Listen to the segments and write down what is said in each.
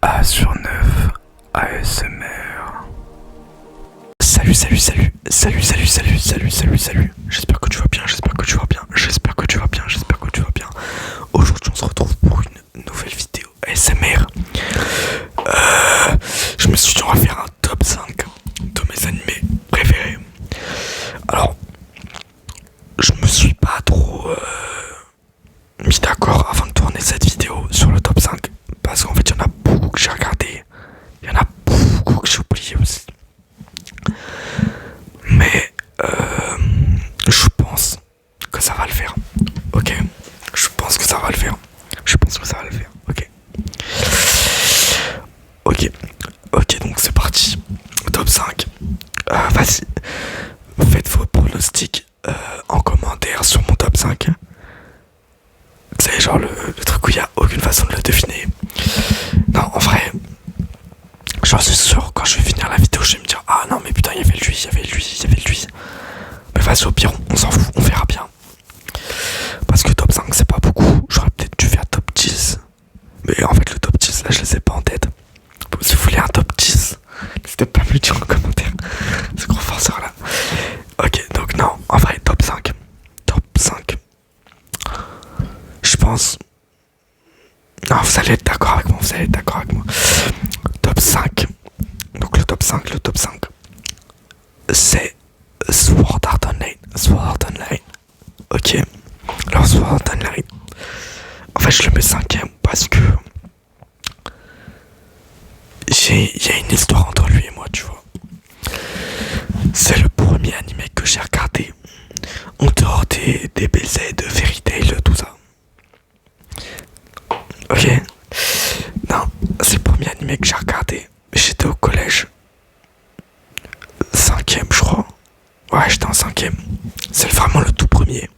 A sur 9 ASMR. Salut, salut, salut, salut, salut, salut, salut, salut, salut. J'espère que tu vas bien, j'espère que tu vas bien, j'espère que tu vas bien, j'espère que tu vas bien. Aujourd'hui, on se retrouve pour une nouvelle vidéo ASMR. Je me suis dit, on va faire un top 5 de mes animés préférés. Alors, je me suis pas trop mis d'accord avant de tourner cette vidéo sur le top 5. Parce qu'en fait, il y en a beaucoup que j'ai regardé. Il y en a beaucoup que j'ai oublié aussi. Mais je pense que ça va le faire. Ok. Je pense que ça va le faire. Je pense que ça va le faire. Ok. Ok. Ok, donc c'est parti. Top 5. Vas-y. Faites vos pronostics en commentaire sur mon top 5. C'est genre le truc où il n'y a aucune façon de le deviner. Non, en vrai, j'en suis sûr, quand je vais finir la vidéo, je vais me dire ah non, mais putain, il y avait lui, il y avait lui, il y avait lui. Mais vas-y, au pire, on s'en fout, on verra bien. Parce que top 5, c'est pas beaucoup. J'aurais peut-être dû faire top 10. Mais en fait, le top 10, là, je les ai pas en tête. Si vous voulez un top 10, n'hésitez pas à me le dire en commentaire. C'est gros forceur là. Ok, donc non, en vrai, top 5. Top 5. Je pense. Non, vous allez être d'accord avec moi, vous allez être d'accord avec moi. Top 5. Donc le top 5, c'est Sword Art Online. Sword Art Online. Ok. Alors Sword Art Online. En fait, je le mets 5ème parce que il y a une histoire entre lui et moi, tu vois. C'est le premier animé que j'ai regardé en dehors des BZ, de Fairy Tail, tout ça. Ok. Non, c'est le premier animé que j'ai regardé. J'étais au collège. 5ème, je crois. Ouais, j'étais en 5ème. C'est vraiment le tout premier.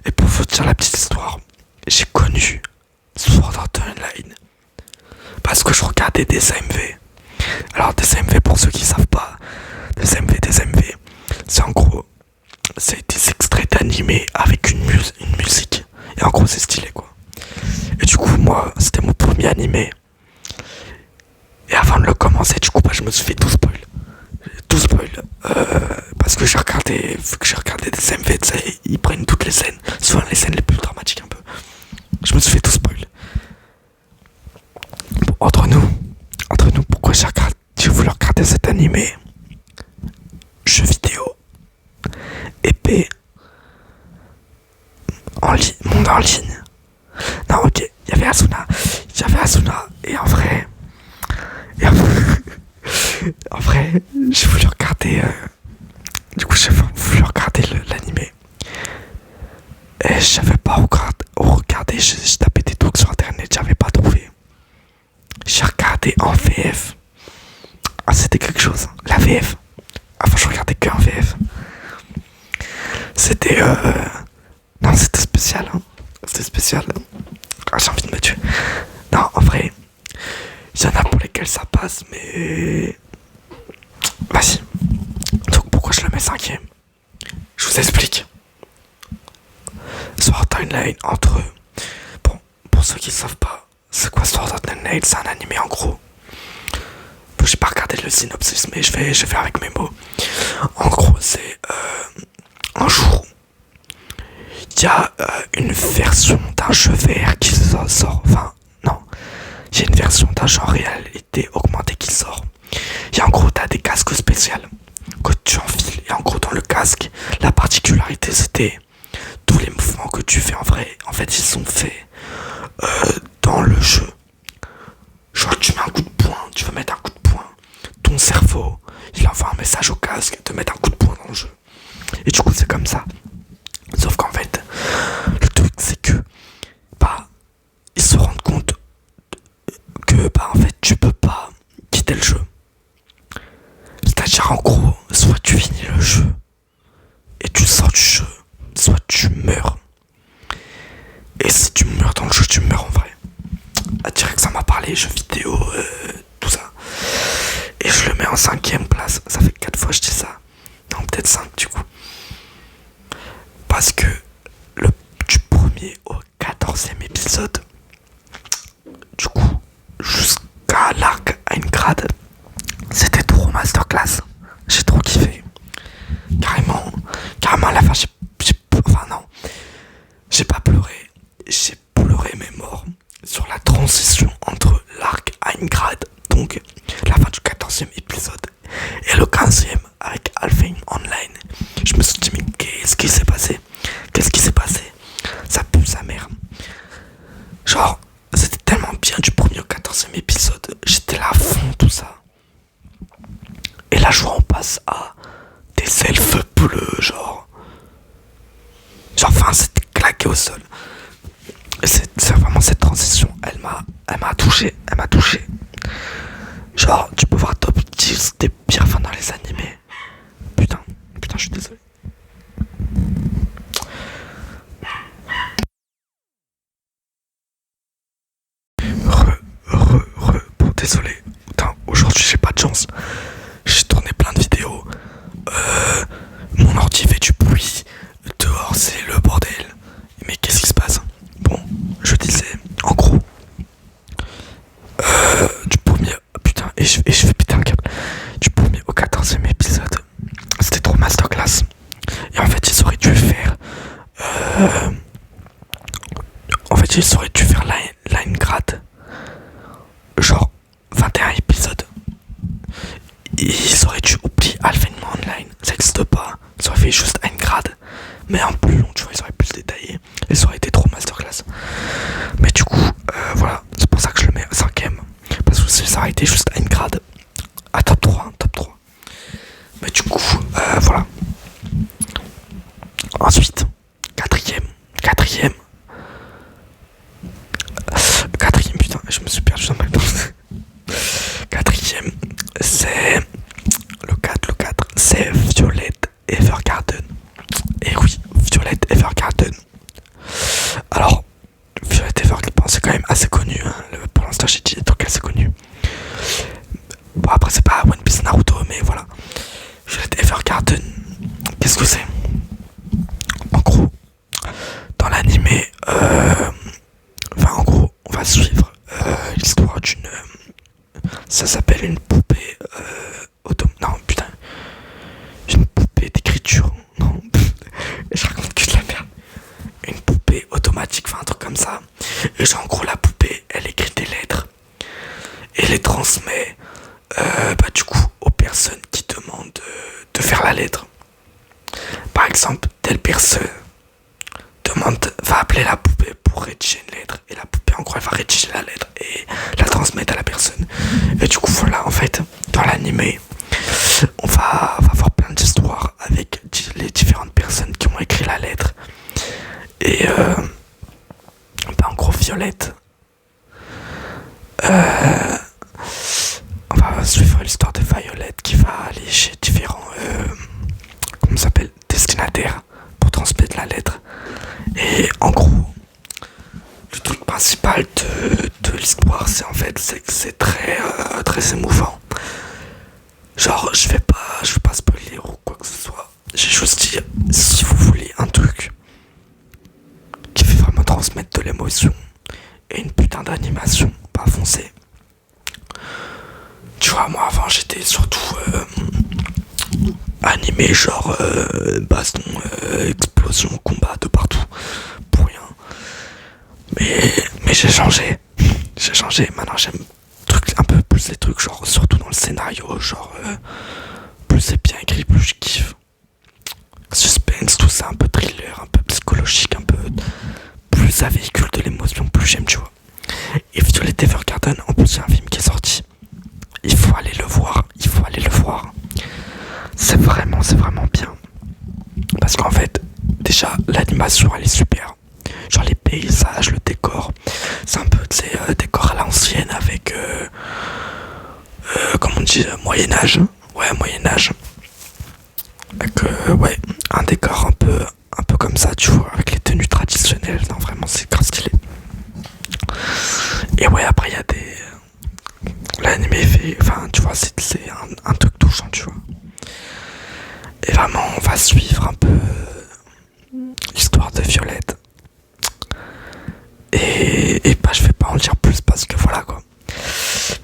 Et pour vous dire la petite histoire, j'ai connu Sword Art Online parce que je regardais des AMV. Alors des AMV, pour ceux qui savent pas, des AMV, c'est en gros, c'est des extraits d'animés avec une musique. Et en gros, c'est stylé quoi. Et du coup, moi, c'était mon premier animé. Et avant de le commencer, du coup, je me suis fait tout spoil. Tout spoil. Parce que vu que j'ai regardé des MV, ils prennent toutes les scènes. Souvent les scènes les plus dramatiques un peu. Je me suis fait tout spoil. Bon, entre nous, pourquoi j'ai voulu regarder cet animé? Jeux vidéo. Épée. Monde en ligne. Non, ok, il y avait Asuna. Et en vrai. En vrai, j'ai voulu regarder. Du coup, j'ai voulu regarder l'animé. Et je savais pas où regarder. J'ai tapé des trucs sur internet, j'avais pas trouvé. J'ai regardé en VF. Ah, c'était quelque chose. La VF. Avant, je regardais que en VF. C'était. Non, c'était spécial. Hein. C'était spécial. Ah, j'ai envie de me tuer. Non, en vrai, il y en a pour lesquels ça passe, mais. Vas-y. Donc, pourquoi je le mets 5ème? Je vous explique. Sword Art Online, entre eux. Bon, pour ceux qui savent pas, c'est quoi Sword Art Online? C'est un animé en gros. Bon, j'ai pas regardé le synopsis, mais je vais faire avec mes mots. En gros, c'est un jour, il y a une version d'un jeu VR qui sort. Enfin, non. Il y a une version d'un jeu en réalité augmentée qui sort. Et en gros, t'as des casques spéciaux que tu enfiles. Et en gros, dans le casque, la particularité, c'était tous les mouvements que tu fais en vrai. En fait, ils sont faits dans le jeu. Genre, tu mets un coup de poing, tu veux mettre un coup de poing. Ton cerveau, il envoie un message au casque de mettre un coup de poing dans le jeu. Et du coup, c'est comme ça. Sauf qu'en fait, le truc, c'est que, ils se rendent compte que, en fait, tu peux pas quitter le jeu. C'est-à-dire, en gros, soit tu finis le jeu et tu sors du jeu, soit tu meurs. Et si tu meurs dans le jeu, tu meurs en vrai. À dire que ça m'a parlé, jeux vidéo, tout ça. Et je le mets en 5ème place. Ça fait 4 fois que je dis ça. Non, peut-être 5 du coup. Parce que du premier au 14ème épisode, du coup, jusqu'à à l'arc à une grade. C'était trop masterclass. J'ai trop kiffé. Carrément, carrément à la fin, enfin non, j'ai pas pleuré. J'ai pleuré mes morts sur la transition entre l'arc à une grade, donc la fin du 14e épisode, et le 15e avec Alphen Online. Je me suis dit, mais qu'est-ce qui s'est passé? Qu'est-ce qui s'est passé? Ça pue sa mère. Genre, c'était tellement bien du premier au 14e épisode. J'étais là à fond, tout ça. Et là, je vois, on passe à des elfes bleus, genre. Enfin, c'était claqué au sol. C'est vraiment cette transition, elle m'a touché, elle m'a touché. Genre, tu peux voir top 10 des pires fins dans les animés. Putain, je suis désolé. Bon, désolé. Putain, aujourd'hui j'ai pas de chance. J'ai tourné plein de vidéos. Mon ordi fait du bruit. Dehors, c'est le bordel. Mais qu'est-ce qui se passe? Bon, je disais, en gros, du premier. Putain, et je fais péter un câble. Du premier au 14e épisode, c'était trop masterclass. Et en fait, ils auraient dû faire. Line grade. Genre 21 épisodes. Ils auraient dû oublier Alphen Online. Ça n'existe pas. Ils auraient fait juste une grade. Mais en plus long, tu vois, ils auraient pu se détailler. Et ça aurait été trop masterclass. Mais du coup, voilà. C'est pour ça que je le mets 5ème. Parce que ça aurait été juste une grade. À top 3. Mais du coup, voilà. Ensuite, quatrième, putain, je me suis perdu dans ma tête. Quatrième, c'est le 4, c'est Violet Evergarden. Et oui, Violet Evergarden. Alors, Violet Evergarden, c'est quand même assez connu, hein. Pour l'instant, j'ai dit des trucs assez connus. Bon, après, c'est pas One Piece Naruto, mais voilà. Violet Evergarden, qu'est-ce que c'est? En gros, dans l'animé, en gros, on va suivre l'histoire d'une. Ça s'appelle une poupée non, putain. Une poupée d'écriture. Non, je raconte que de la merde. Une poupée automatique, enfin un truc comme ça. Et genre, en gros, la poupée, elle écrit des lettres et les transmet du coup aux personnes qui demandent de faire la lettre. Par exemple, telle personne va appeler la poupée pour rédiger une lettre, et la poupée en gros elle va rédiger la lettre et la transmettre à la personne. Et du coup voilà, en fait dans l'animé on va avoir plein d'histoires avec les différentes personnes qui ont écrit la lettre. Et en gros Violette, on va suivre l'histoire de Violette qui va aller chez différents comment ça s'appelle, destinataires pour transmettre la lettre. Et en gros, le truc principal de l'histoire, c'est que c'est très émouvant. Genre, je vais pas spoiler ou quoi que ce soit. J'ai juste dit, si vous voulez un truc qui fait vraiment transmettre de l'émotion et une putain d'animation, pas foncé. Tu vois, moi avant j'étais surtout animé genre baston, explosion, combat de partout, pour rien. Mais j'ai changé. Maintenant j'aime un peu plus les trucs genre, surtout dans le scénario, genre plus c'est bien écrit, plus je kiffe. Suspense, tout ça, un peu thriller, un peu psychologique, un peu plus ça véhicule de l'émotion, plus j'aime, tu vois. Et Violet Evergarden, en plus c'est un film qui est sorti. Il faut aller le voir. C'est vraiment bien. Parce qu'en fait, déjà, l'animation, elle est super. Genre les paysages, le décor. C'est un peu, tu sais, décor à l'ancienne avec, comment on dit, Moyen-Âge. Ouais, Moyen-Âge. Avec, ouais, un décor un peu comme ça, tu vois, avec les tenues traditionnelles. Non, vraiment, c'est grave stylé. Et ouais, après, il y a des... L'anime fait, enfin tu vois, c'est un truc touchant, tu vois. Et vraiment on va suivre un peu l'histoire de Violette. Et bah je vais pas en dire plus parce que voilà quoi.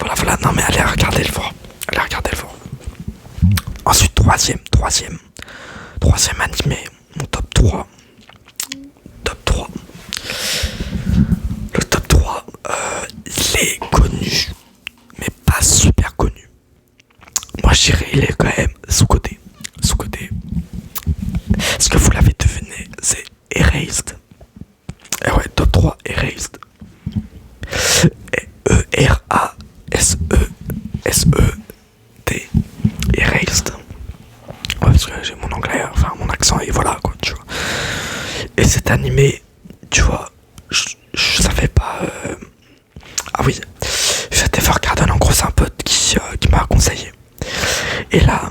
Voilà, voilà, non mais allez regarder le voir. Allez regarder le voir. Ensuite, troisième animé, mon top 3. Top 3. Le top 3, il est connu, mais pas super connu. Moi je dirais il est quand même sous-coté. Sous-coté. Est-ce que vous l'avez deviné? C'est Erased. Et ouais, top 3, Erased. E-R-A-S-E-S-E-T. Erased. Ouais, parce que j'ai mon anglais, enfin mon accent, et voilà quoi, tu vois. Et cet animé, tu vois, je savais pas. Ah oui, c'était Evergarden, en gros, c'est un pote qui m'a conseillé. Et là,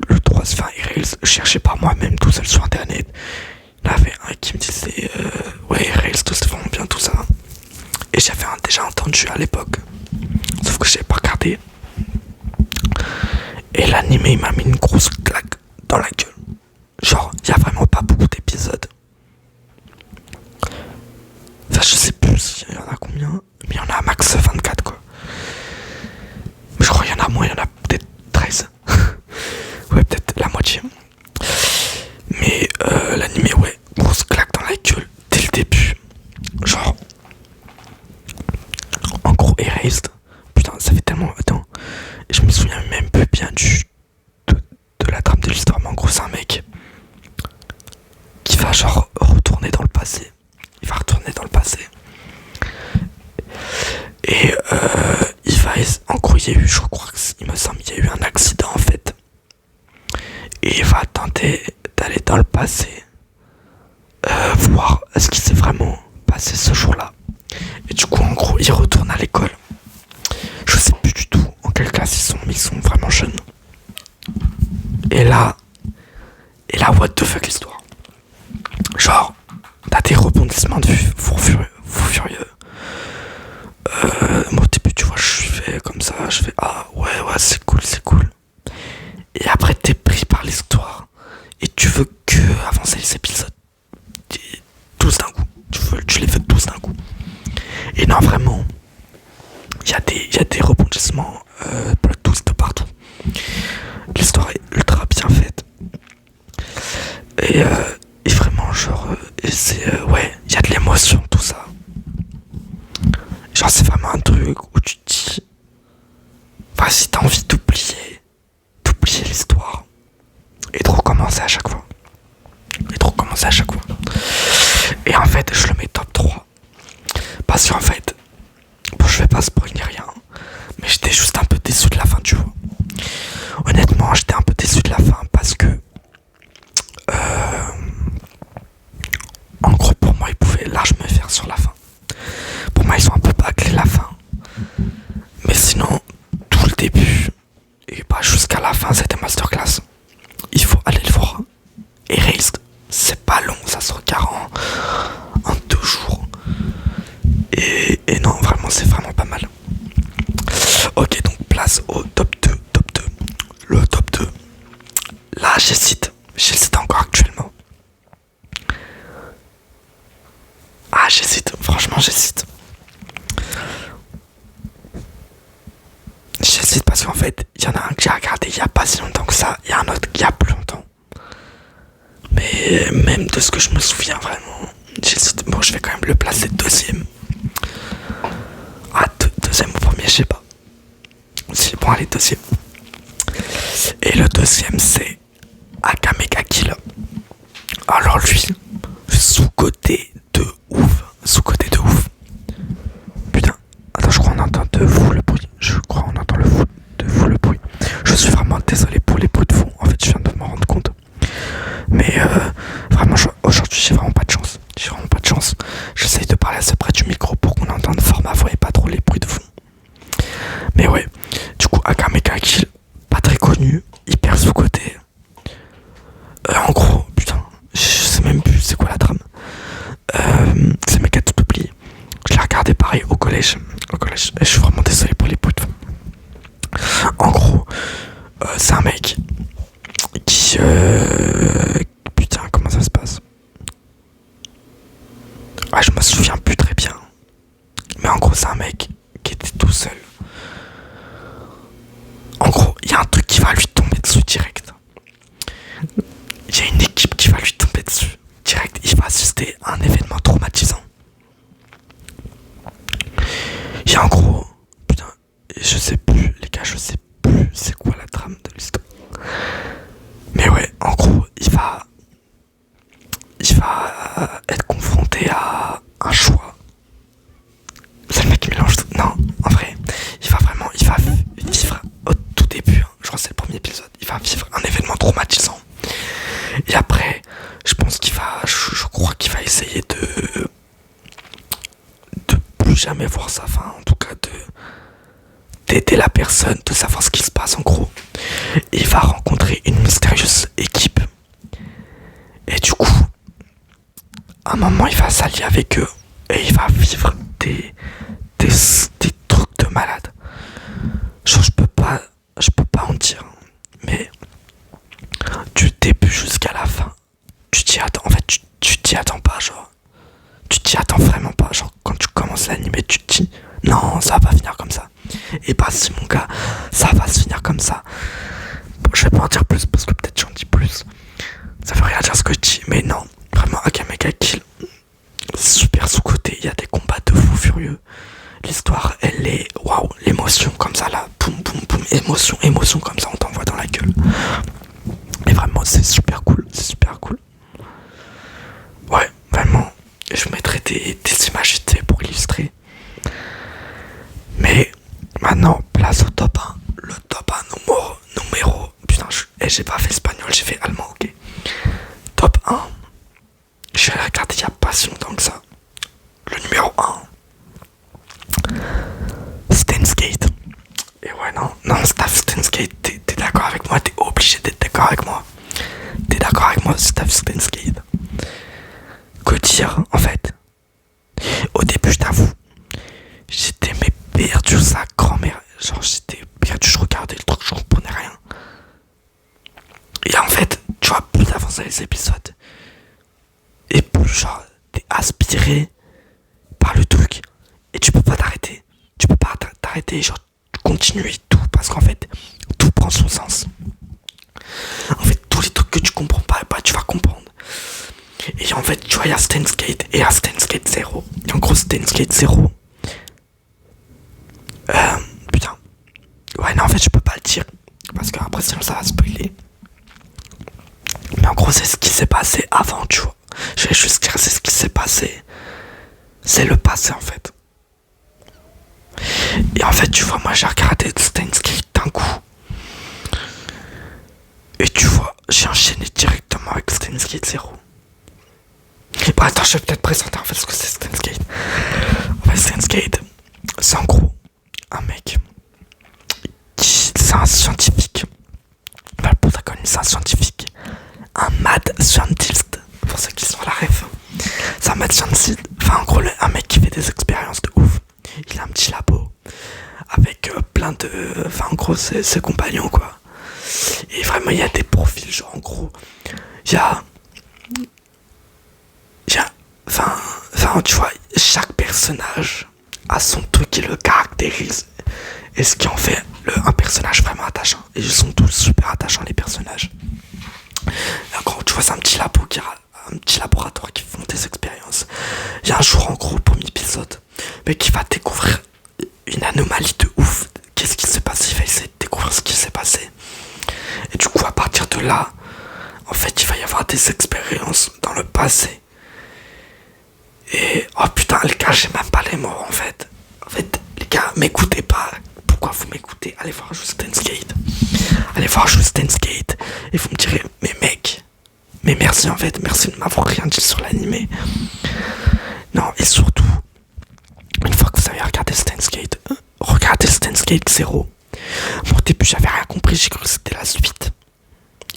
le 3, enfin, Erased, je cherchais par moi-même tout seul sur internet. Il y en avait un qui me disait, ouais, Erased, tout c'est vraiment bien tout ça. Et j'avais déjà entendu à l'époque, sauf que j'avais pas regardé. Et l'animé il m'a mis une grosse claque dans la gueule. Genre, il y a vraiment pas beaucoup d'épisodes. Enfin, je sais plus s'il y en a combien, mais il y en a max 24 quoi. Mais je crois qu'il y en a moins, il y en a peut-être 13. Ouais, peut-être la moitié. Mais l'animé, ouais, grosse claque dans la gueule dès le début. Genre, en gros, Erased. Putain, ça fait tellement. Attends, je me souviens même peu bien de la trame de l'histoire. Mais en gros, c'est un mec qui va genre retourner dans le passé. Il va retourner dans le passé. Et il va. En gros, il y a eu, je crois qu'il me semble, il y a eu un accident en fait. Et il va tenter d'aller dans le passé, voir ce qui s'est vraiment passé ce jour-là. Et du coup, en gros, il retourne à l'école. Je sais plus du tout en quelle classe ils sont, mais ils sont vraiment jeunes. Et là, what the fuck l'histoire. Genre, t'as des rebondissements de fou furieux. Moi au début, tu vois, je fais comme ça, je fais ah ouais, c'est cool, c'est cool. Et après, t'es pris par l'histoire. Et tu veux que avancer les épisodes. Tous d'un coup. Tu les fais tous d'un coup. Et non, vraiment, il y a des rebondissements tous de partout. L'histoire est ultra bien faite. Et vraiment, genre, c'est. Ouais, il y a de l'émotion, tout ça. Genre, c'est vraiment un truc où tu te dis. Enfin, si t'as envie d'oublier l'histoire. Et de recommencer à chaque fois. Et en fait, je le mets top 3. Parce qu'en fait, bon, je vais pas spoiler rien, mais j'étais juste un peu déçu de la fin, tu vois. Honnêtement, j'étais un peu déçu de la fin parce que, en gros, pour moi, ils pouvaient largement faire sur la fin. Pour moi, ils ont un peu bâclé la fin. Mais sinon, tout le début, et pas jusqu'à la fin, c'était masterclass. Il faut aller le voir. Erased, c'est pas long, ça se regarde en 2 jours. Et non, vraiment, c'est vraiment pas mal. Ok, donc place au top 2. Le top 2. Là, j'hésite encore actuellement. Ah, franchement, j'hésite. J'hésite parce qu'en fait, il y en a un que j'ai regardé il y a pas si longtemps que ça, il y a un autre il y a plus longtemps. Mais même de ce que je me souviens vraiment, j'hésite. Bon, je vais quand même le placer deuxième. Ah, deuxième ou premier, je sais pas. Si, bon, allez, deuxième. Et le deuxième, c'est Akame ga Kill. Alors lui, sous-côté de ouf. Putain, attends, je crois qu'on entend de vous le bruit. Je suis vraiment désolé pour les bruits de fond. En fait, je viens de m'en rendre compte. Mais vraiment, aujourd'hui, j'ai vraiment pas de chance. J'essaye de parler assez près du micro pour qu'on entende fort ma voix et pas trop les bruits de fond. Mais ouais, du coup, Akame ga Kill, pas très connu, hyper sous-côté. En gros, putain, je sais même plus c'est quoi la trame. C'est mec à tout oublié. Je l'ai regardé pareil au collège. Et je suis vraiment désolé pour les bruits de fond. En gros, c'est un mec qui... putain, comment ça se passe? Ah, je me souviens plus très bien. Mais en gros, c'est un mec qui était tout seul je sais plus, les gars, je sais plus c'est quoi la trame de l'histoire. Mais ouais, en gros, il va être confronté à un choix. C'est le mec qui mélange tout. Non, en vrai, il va vivre au tout début, hein, je crois que c'est le premier épisode, il va vivre un événement traumatisant. Et après, je pense je crois qu'il va essayer de plus jamais voir sa fin, en tout cas d'aider la personne, de savoir ce qui se passe en gros. Il va rencontrer une mystérieuse équipe. Et du coup, à un moment, il va s'allier avec eux. Et il va vivre des trucs de malade. Genre, je peux pas en dire. Mais du début jusqu'à la fin, tu t'y attends. En fait, tu t'y attends pas, genre. Tu t'y attends vraiment pas. Genre, quand tu commences l'anime, tu te dis, non, ça va pas finir comme ça. Et bah, si mon gars, ça va se finir comme ça. Bon, je vais pas en dire plus parce que peut-être j'en dis plus. Ça veut rien dire ce que je dis, mais non. Vraiment, Akame ga Kill, super sous-côté. Il y a des combats de fous furieux. L'histoire, elle est waouh, l'émotion comme ça là, boum boum boum, émotion comme ça, on t'envoie dans la gueule. Et vraiment, c'est super cool, c'est super cool. Ouais, vraiment, je vous mettrai des images pour illustrer. Mais maintenant, place au top 1. Le top 1 numéro. Putain, j'ai pas fait espagnol, j'ai fait allemand, ok. Top 1. Je l'ai regardé il y a pas si longtemps que ça. Le numéro 1. Steins Gate. Et ouais, non, Staff Steins Gate, t'es d'accord avec moi, t'es obligé d'être d'accord avec moi. T'es d'accord avec moi, Staff Steins Gate. Que dire, en fait? Au début, je t'avoue, j'étais perdu sa grand-mère. Genre, j'étais perdu, je regardais le truc, je comprenais rien. Et en fait, tu vois, plus t'avances les épisodes, et plus, genre, t'es aspiré par le truc. Et tu peux pas t'arrêter. Tu peux pas t'arrêter, genre, tu continues et tout, parce qu'en fait, tout prend son sens. En fait, tous les trucs que tu comprends pas, bah, tu vas comprendre. Et en fait, tu vois, il y a Steins Gate et il y a Steins Gate 0. Et en gros, Steins Gate 0. Putain. Ouais, non, en fait, je peux pas le dire. Parce qu'après, sinon, ça va spoiler. Mais en gros, c'est ce qui s'est passé avant, tu vois. Je vais juste dire, c'est ce qui s'est passé. C'est le passé, en fait. Et en fait, tu vois, moi, j'ai regardé Steins Gate d'un coup. Et tu vois, j'ai enchaîné directement avec Steins Gate 0. Bon, attends, je vais peut-être présenter en fait ce que c'est Steins Gate. En fait, Steins Gate, c'est en gros un mec c'est un scientifique. Enfin, le protagoniste, c'est un scientifique. Un mad scientist. Pour ceux qui sont à la rêve. C'est un mad scientist. Enfin, en gros, un mec qui fait des expériences de ouf. Il a un petit labo. Avec plein de. Enfin, en gros, ses compagnons, quoi. Et vraiment, il y a des profils, genre, en gros. Il y a. Enfin, tu vois, chaque personnage a son truc qui le caractérise. Et ce qui en fait un personnage vraiment attachant. Et ils sont tous super attachants, les personnages. En gros, tu vois, c'est un petit laboratoire qui font des expériences. Il y a un jour, en gros, premier épisode, mais qui va découvrir une anomalie de ouf. Qu'est-ce qui s'est passé? Il va essayer de découvrir ce qui s'est passé. Et du coup, à partir de là, en fait, il va y avoir des expériences dans le passé. Et oh putain, les gars, j'ai même pas les mots en fait. En fait, les gars, m'écoutez pas. Pourquoi vous m'écoutez? Allez voir juste Steins Gate. Allez voir juste Steins Gate. Et vous me direz, mais mec, mais merci en fait, merci de m'avoir rien dit sur l'animé. Non, et surtout, une fois que vous avez regardé Steins Gate, regardez Steins Gate 0. Moi au début, j'avais rien compris, j'ai cru que c'était la suite.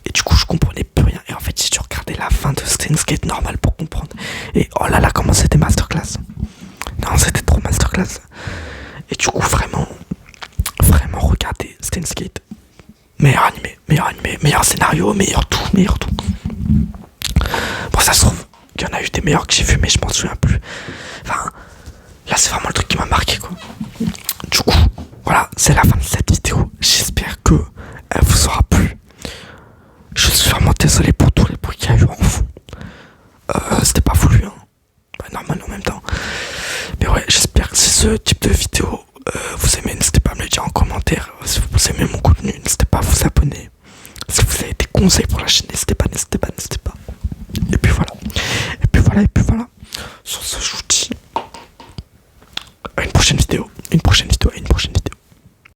Et du coup, je comprenais plus rien. Et en fait, j'ai dû regarder la fin de Steins Gate normal pour comprendre. Et oh là là, comment c'était masterclass. Non, c'était trop masterclass. Et du coup, vraiment, regardez Steins Gate. Meilleur animé, meilleur scénario, meilleur tout. Bon, ça se trouve, il y en a eu des meilleurs que j'ai vus, mais je m'en souviens plus. Enfin, là, c'est vraiment le truc qui m'a marqué, quoi. Du coup, voilà, c'est la fin de cette vidéo. J'espère que elle vous aura plu. Je suis vraiment désolé pour tous les bruits qu'il y a eu en fond. C'était pas voulu, hein. Bah, normal en même temps. Mais ouais, j'espère que si ce type de vidéo vous aimez, n'hésitez pas à me le dire en commentaire. conseils pour la chaîne, n'hésitez pas. Et puis voilà. Sur ce, je vous dis